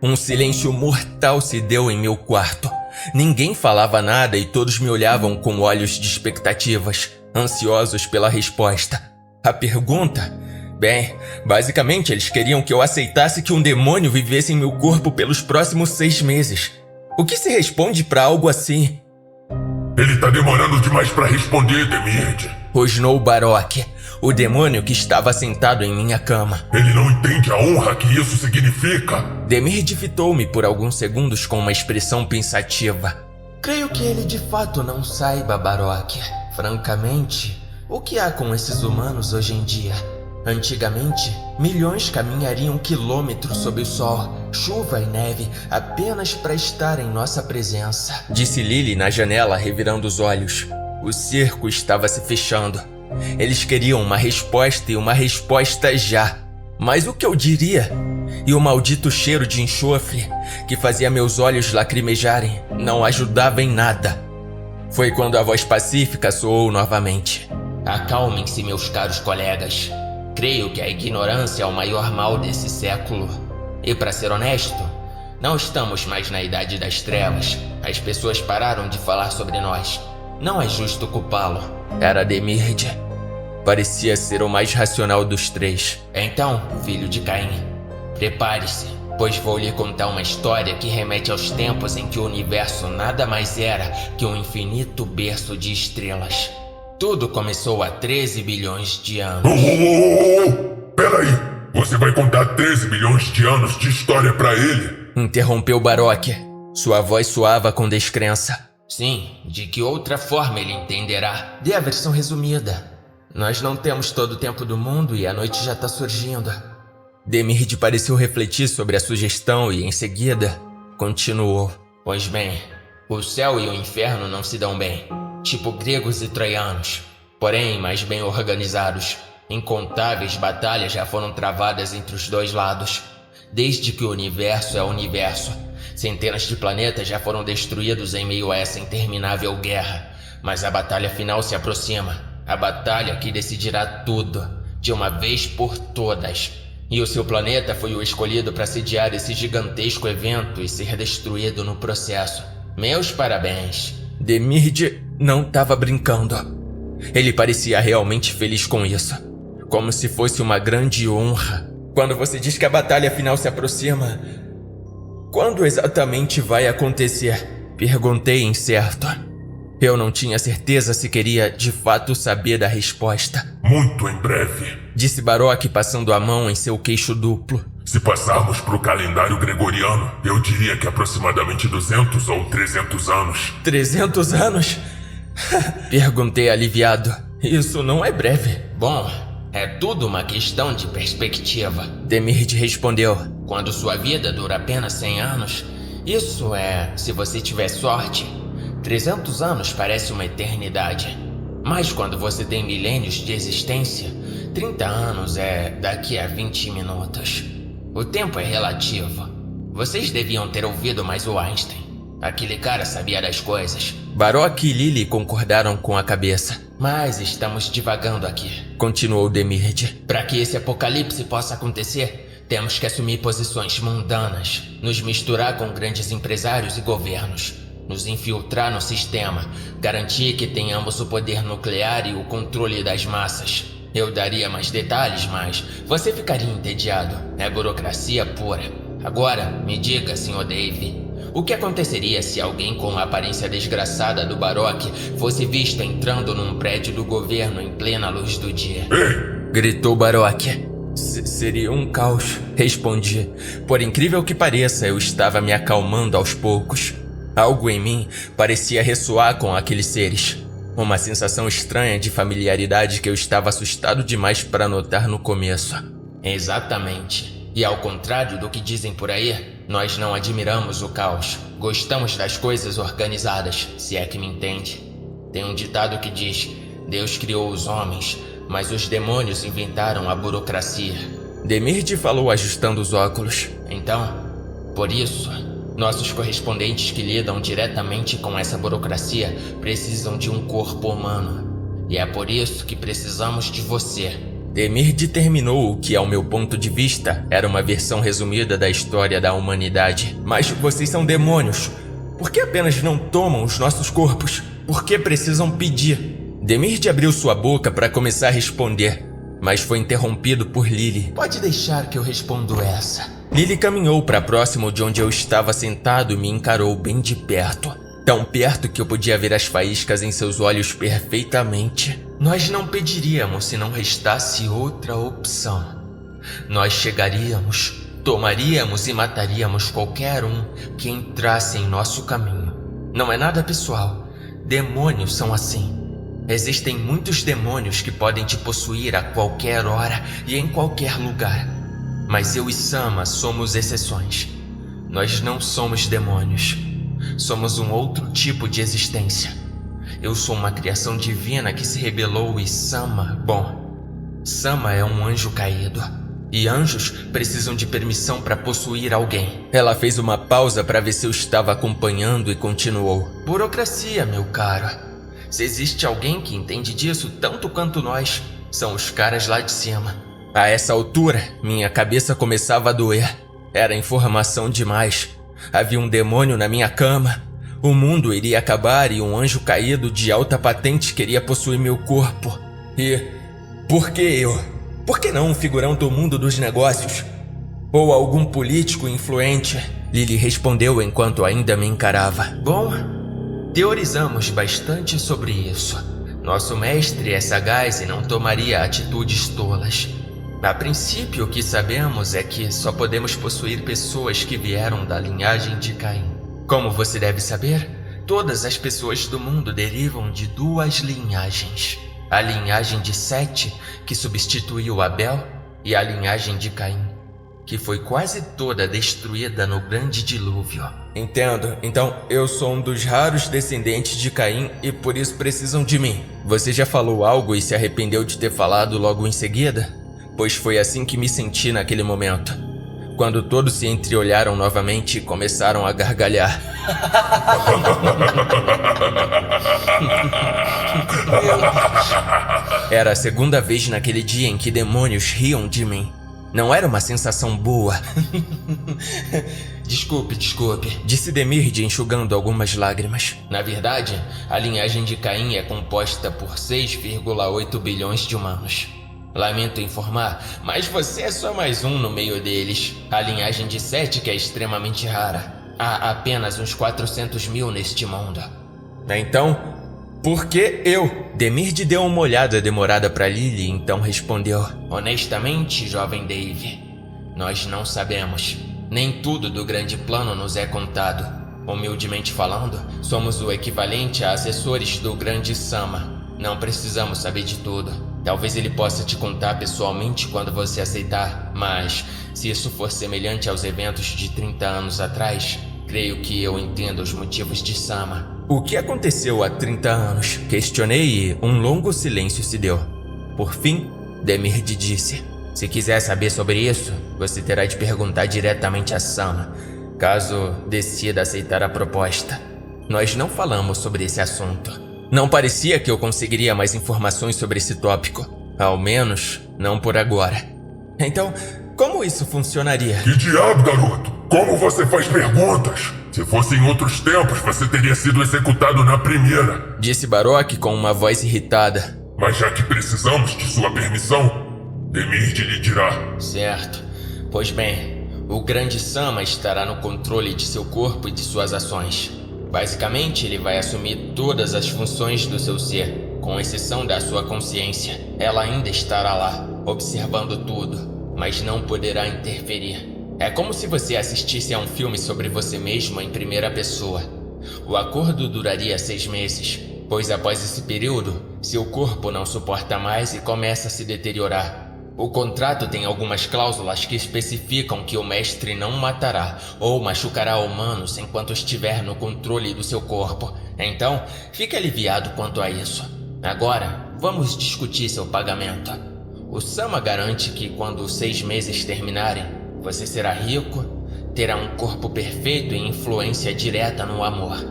Um silêncio mortal se deu em meu quarto. Ninguém falava nada e todos me olhavam com olhos de expectativas, ansiosos pela resposta. A pergunta? Bem, basicamente eles queriam que eu aceitasse que um demônio vivesse em meu corpo pelos próximos 6 meses. O que se responde pra algo assim? Ele tá demorando demais pra responder, Demirde. Rosnou Baroque, o demônio que estava sentado em minha cama. Ele não entende a honra que isso significa. Demirde fitou-me por alguns segundos com uma expressão pensativa. Creio que ele de fato não saiba, Baroque. Francamente, o que há com esses humanos hoje em dia? Antigamente, milhões caminhariam quilômetros sob o sol, chuva e neve, apenas para estar em nossa presença. Disse Lily na janela, revirando os olhos. O cerco estava se fechando. Eles queriam uma resposta e uma resposta já. Mas o que eu diria? E o maldito cheiro de enxofre, que fazia meus olhos lacrimejarem, não ajudava em nada. Foi quando a voz pacífica soou novamente. Acalmem-se, meus caros colegas. Creio que a ignorância é o maior mal desse século. E para ser honesto, não estamos mais na idade das trevas. As pessoas pararam de falar sobre nós. Não é justo culpá-lo. Era Demirde. Parecia ser o mais racional dos três. Então, filho de Caim, prepare-se, pois vou lhe contar uma história que remete aos tempos em que o universo nada mais era que um infinito berço de estrelas. Tudo começou há 13 bilhões de anos. Peraí, você vai contar 13 bilhões de anos de história pra ele? Interrompeu Baroque. Sua voz soava com descrença. Sim, de que outra forma ele entenderá? Dê a versão resumida. Nós não temos todo o tempo do mundo e a noite já tá surgindo. Demirde pareceu refletir sobre a sugestão e, em seguida, continuou. Pois bem, o céu e o inferno não se dão bem. Tipo gregos e troianos, porém mais bem organizados. Incontáveis batalhas já foram travadas entre os dois lados. Desde que o universo é o universo, centenas de planetas já foram destruídos em meio a essa interminável guerra. Mas a batalha final se aproxima. A batalha que decidirá tudo, de uma vez por todas. E o seu planeta foi o escolhido para sediar esse gigantesco evento e ser destruído no processo. Meus parabéns. Demirde não estava brincando. Ele parecia realmente feliz com isso. Como se fosse uma grande honra. Quando você diz que a batalha final se aproxima, quando exatamente vai acontecer? Perguntei incerto. Eu não tinha certeza se queria de fato saber da resposta. Muito em breve, disse Baroque passando a mão em seu queixo duplo. Se passarmos pro calendário gregoriano, eu diria que aproximadamente 200 ou 300 anos. 300 anos? Perguntei aliviado. Isso não é breve. Bom, é tudo uma questão de perspectiva. Demirde respondeu. Quando sua vida dura apenas 100 anos, isso é, se você tiver sorte. 300 anos parece uma eternidade. Mas quando você tem milênios de existência, 30 anos é daqui a 20 minutos. O tempo é relativo. Vocês deviam ter ouvido mais o Einstein. Aquele cara sabia das coisas. Baroque e Lily concordaram com a cabeça. Mas estamos divagando aqui, continuou Demirde. Para que esse apocalipse possa acontecer, temos que assumir posições mundanas, nos misturar com grandes empresários e governos, nos infiltrar no sistema, garantir que tenhamos o poder nuclear e o controle das massas. Eu daria mais detalhes, mas você ficaria entediado. É burocracia pura. Agora, me diga, Sr. Dave, o que aconteceria se alguém com a aparência desgraçada do Baroque fosse visto entrando num prédio do governo em plena luz do dia? Ei! Gritou Baroque. Seria um caos, respondi. Por incrível que pareça, eu estava me acalmando aos poucos. Algo em mim parecia ressoar com aqueles seres. Uma sensação estranha de familiaridade que eu estava assustado demais para notar no começo. Exatamente. E ao contrário do que dizem por aí, nós não admiramos o caos. Gostamos das coisas organizadas, se é que me entende. Tem um ditado que diz: Deus criou os homens, mas os demônios inventaram a burocracia. Demirde falou ajustando os óculos. Então, por isso, nossos correspondentes que lidam diretamente com essa burocracia precisam de um corpo humano. E é por isso que precisamos de você. Demir determinou o que, ao meu ponto de vista, era uma versão resumida da história da humanidade. Mas vocês são demônios. Por que apenas não tomam os nossos corpos? Por que precisam pedir? Demir abriu sua boca para começar a responder, mas foi interrompido por Lily. Pode deixar que eu respondo essa. Lily caminhou para próximo de onde eu estava sentado e me encarou bem de perto. Tão perto que eu podia ver as faíscas em seus olhos perfeitamente. Nós não pediríamos se não restasse outra opção. Nós chegaríamos, tomaríamos e mataríamos qualquer um que entrasse em nosso caminho. Não é nada pessoal. Demônios são assim. Existem muitos demônios que podem te possuir a qualquer hora e em qualquer lugar. Mas eu e Sama somos exceções. Nós não somos demônios. Somos um outro tipo de existência. Eu sou uma criação divina que se rebelou e Sama é um anjo caído. E anjos precisam de permissão para possuir alguém. Ela fez uma pausa para ver se eu estava acompanhando e continuou. Burocracia, meu caro. Se existe alguém que entende disso tanto quanto nós, são os caras lá de cima. A essa altura, minha cabeça começava a doer. Era informação demais. Havia um demônio na minha cama. O mundo iria acabar e um anjo caído de alta patente queria possuir meu corpo. E por que eu? Por que não um figurão do mundo dos negócios? Ou algum político influente? Lily respondeu enquanto ainda me encarava. Bom, teorizamos bastante sobre isso. Nosso mestre é sagaz e não tomaria atitudes tolas. A princípio, o que sabemos é que só podemos possuir pessoas que vieram da linhagem de Caim. Como você deve saber, todas as pessoas do mundo derivam de duas linhagens. A linhagem de Sete, que substituiu Abel, e a linhagem de Caim, que foi quase toda destruída no grande dilúvio. Entendo. Então, eu sou um dos raros descendentes de Caim e por isso precisam de mim. Você já falou algo e se arrependeu de ter falado logo em seguida? Pois foi assim que me senti naquele momento. Quando todos se entreolharam novamente e começaram a gargalhar. Era a segunda vez naquele dia em que demônios riam de mim. Não era uma sensação boa. Desculpe, disse Demir enxugando algumas lágrimas. Na verdade, a linhagem de Caim é composta por 6,8 bilhões de humanos. Lamento informar, mas você é só mais um no meio deles. A linhagem de Sete, que é extremamente rara. Há apenas uns 400 mil neste mundo. Então, por que eu? Demir deu uma olhada demorada para Lily e então respondeu. Honestamente, jovem Dave, nós não sabemos. Nem tudo do grande plano nos é contado. Humildemente falando, somos o equivalente a assessores do grande Sama. Não precisamos saber de tudo. Talvez ele possa te contar pessoalmente quando você aceitar, mas se isso for semelhante aos eventos de 30 anos atrás, creio que eu entendo os motivos de Sama. O que aconteceu há 30 anos? Questionei e um longo silêncio se deu. Por fim, Demir disse: se quiser saber sobre isso, você terá de perguntar diretamente a Sama, caso decida aceitar a proposta. Nós não falamos sobre esse assunto. Não parecia que eu conseguiria mais informações sobre esse tópico. Ao menos, não por agora. Então, como isso funcionaria? Que diabo, garoto? Como você faz perguntas? Se fosse em outros tempos, você teria sido executado na primeira, disse Baroque com uma voz irritada. Mas já que precisamos de sua permissão, Demir lhe dirá. Certo. Pois bem, o grande Sama estará no controle de seu corpo e de suas ações. Basicamente, ele vai assumir todas as funções do seu ser, com exceção da sua consciência. Ela ainda estará lá, observando tudo, mas não poderá interferir. É como se você assistisse a um filme sobre você mesmo em primeira pessoa. O acordo duraria 6 meses, pois após esse período, seu corpo não suporta mais e começa a se deteriorar. O contrato tem algumas cláusulas que especificam que o mestre não matará ou machucará humanos enquanto estiver no controle do seu corpo. Então, fique aliviado quanto a isso. Agora, vamos discutir seu pagamento. O Sama garante que quando os 6 meses terminarem, você será rico, terá um corpo perfeito e influência direta no amor.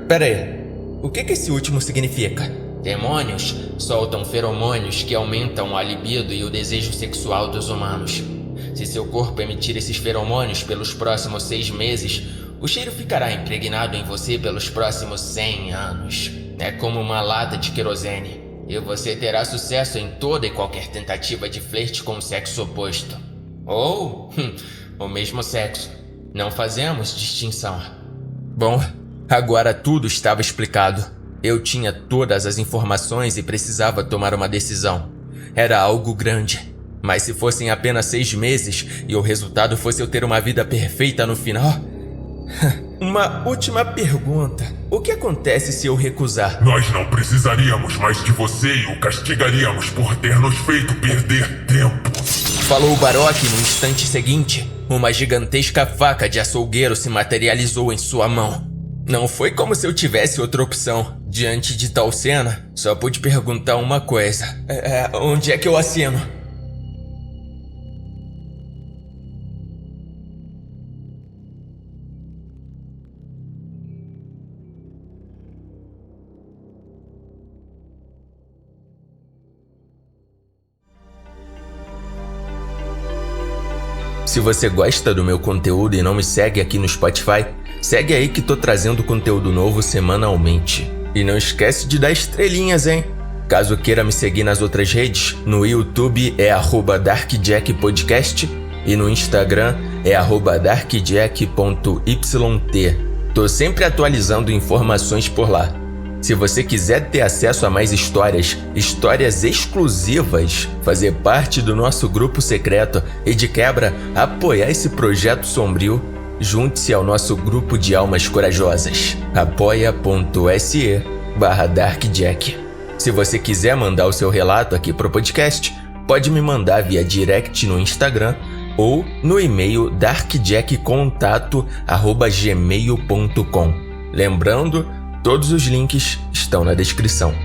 Pera aí, o que esse último significa? Demônios soltam feromônios que aumentam a libido e o desejo sexual dos humanos. Se seu corpo emitir esses feromônios pelos próximos 6 meses, o cheiro ficará impregnado em você pelos próximos 100 anos. É como uma lata de querosene, e você terá sucesso em toda e qualquer tentativa de flerte com o sexo oposto. Ou o mesmo sexo. Não fazemos distinção. Bom, agora tudo estava explicado. Eu tinha todas as informações e precisava tomar uma decisão. Era algo grande. Mas se fossem apenas 6 meses e o resultado fosse eu ter uma vida perfeita no final... Uma última pergunta. O que acontece se eu recusar? Nós não precisaríamos mais de você e o castigaríamos por ter nos feito perder tempo. Falou Baroque no instante seguinte. Uma gigantesca faca de açougueiro se materializou em sua mão. Não foi como se eu tivesse outra opção. Diante de tal cena, só pude perguntar uma coisa. Onde é que eu assino? Se você gosta do meu conteúdo e não me segue aqui no Spotify, segue aí que tô trazendo conteúdo novo semanalmente. E não esquece de dar estrelinhas, hein? Caso queira me seguir nas outras redes, no YouTube é @darkjackpodcast e no Instagram é @darkjack.yt. Tô sempre atualizando informações por lá. Se você quiser ter acesso a mais histórias exclusivas, fazer parte do nosso grupo secreto e de quebra apoiar esse projeto sombrio, junte-se ao nosso grupo de almas corajosas, apoia.se/darkjack. Se você quiser mandar o seu relato aqui pro podcast, pode me mandar via direct no Instagram ou no e-mail darkjackcontato@gmail.com. Lembrando, todos os links estão na descrição.